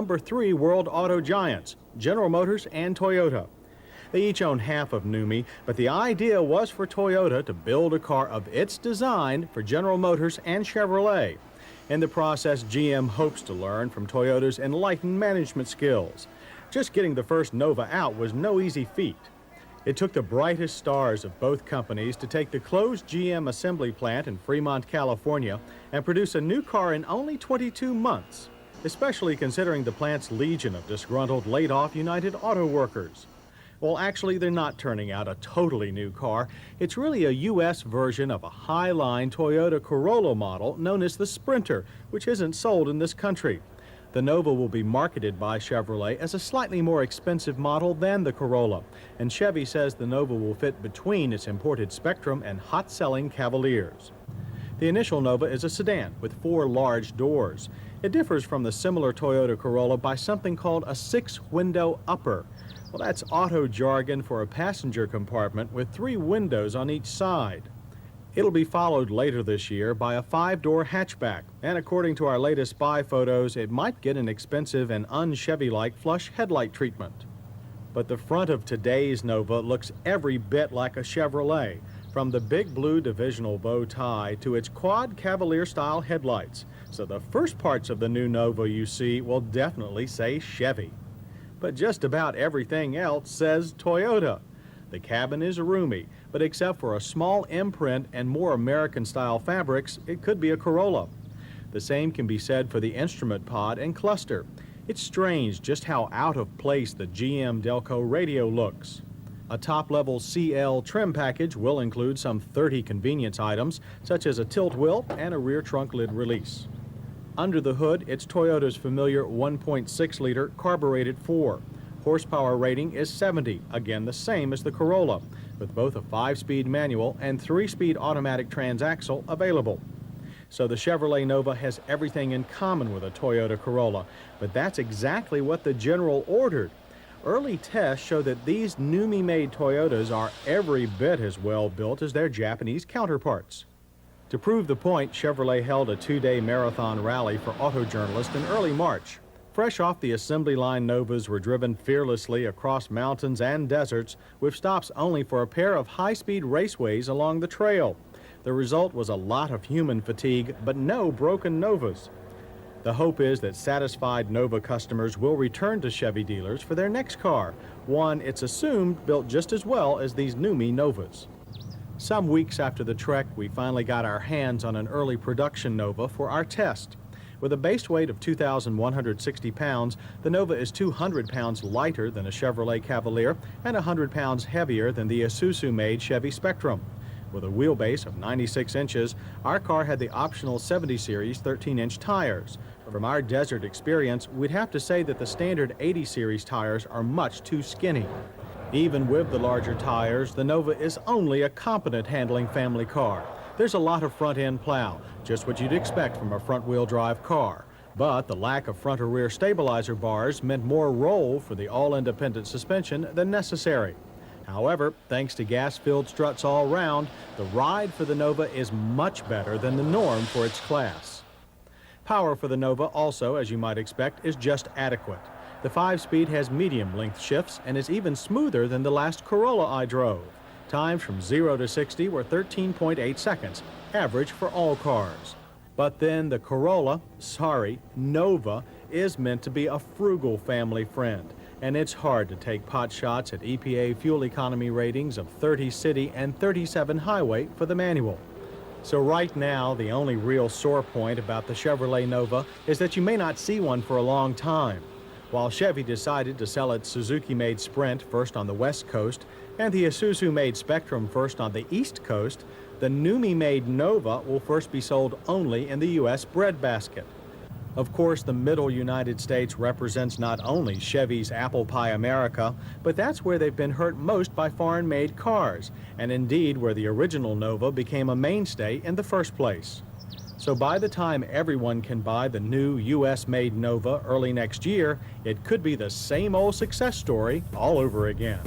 number 3 world auto giants, General Motors and Toyota. They each own half of NUMMI, but the idea was for Toyota to build a car of its design for General Motors and Chevrolet. In the process, GM hopes to learn from Toyota's enlightened management skills. Just getting the first Nova out was no easy feat. It took the brightest stars of both companies to take the closed GM assembly plant in Fremont, California, and produce a new car in only 22 months, especially considering the plant's legion of disgruntled, laid-off United Auto workers. Well, actually, they're not turning out a totally new car. It's really a U.S. version of a high-line Toyota Corolla model known as the Sprinter, which isn't sold in this country. The Nova will be marketed by Chevrolet as a slightly more expensive model than the Corolla, and Chevy says the Nova will fit between its imported Spectrum and hot-selling Cavaliers. The initial Nova is a sedan with 4 large doors. It differs from the similar Toyota Corolla by something called a 6-window upper. Well, that's auto jargon for a passenger compartment with 3 windows on each side. It'll be followed later this year by a 5-door hatchback, and according to our latest spy photos, it might get an expensive and un-Chevy-like flush headlight treatment. But the front of today's Nova looks every bit like a Chevrolet, from the big blue divisional bow tie to its quad Cavalier-style headlights. So the first parts of the new Nova you see will definitely say Chevy. But just about everything else says Toyota. The cabin is roomy, but except for a small imprint and more American-style fabrics, it could be a Corolla. The same can be said for the instrument pod and cluster. It's strange just how out of place the GM Delco radio looks. A top-level CL trim package will include some 30 convenience items, such as a tilt wheel and a rear trunk lid release. Under the hood, it's Toyota's familiar 1.6-liter carbureted 4. Horsepower rating is 70, again the same as the Corolla, with both a 5-speed manual and 3-speed automatic transaxle available. So the Chevrolet Nova has everything in common with a Toyota Corolla, but that's exactly what the General ordered. Early tests show that these NUMMI-made Toyotas are every bit as well built as their Japanese counterparts. To prove the point, Chevrolet held a 2-day marathon rally for auto journalists in early March. Fresh off the assembly line Novas were driven fearlessly across mountains and deserts, with stops only for a pair of high-speed raceways along the trail. The result was a lot of human fatigue, but no broken Novas. The hope is that satisfied Nova customers will return to Chevy dealers for their next car, one it's assumed built just as well as these NUMMI Novas. Some weeks after the trek, we finally got our hands on an early production Nova for our test. With a base weight of 2,160 pounds, the Nova is 200 pounds lighter than a Chevrolet Cavalier and 100 pounds heavier than the Isuzu-made Chevy Spectrum. With a wheelbase of 96 inches, our car had the optional 70 series 13-inch tires. From our desert experience, we'd have to say that the standard 80 series tires are much too skinny. Even with the larger tires, the Nova is only a competent handling family car. There's a lot of front-end plow, just what you'd expect from a front-wheel drive car. But the lack of front or rear stabilizer bars meant more roll for the all-independent suspension than necessary. However, thanks to gas-filled struts all round, the ride for the Nova is much better than the norm for its class. Power for the Nova also, as you might expect, is just adequate. The 5-speed has medium-length shifts and is even smoother than the last Corolla I drove. Times from 0 to 60 were 13.8 seconds, average for all cars. But then the Nova, is meant to be a frugal family friend, and it's hard to take pot shots at EPA fuel economy ratings of 30 city and 37 highway for the manual. So right now, the only real sore point about the Chevrolet Nova is that you may not see one for a long time. While Chevy decided to sell its Suzuki-made Sprint first on the West Coast and the Isuzu-made Spectrum first on the East Coast, the NUMMI-made Nova will first be sold only in the U.S. breadbasket. Of course, the middle United States represents not only Chevy's apple pie America, but that's where they've been hurt most by foreign-made cars, and indeed where the original Nova became a mainstay in the first place. So by the time everyone can buy the new U.S.-made Nova early next year, it could be the same old success story all over again.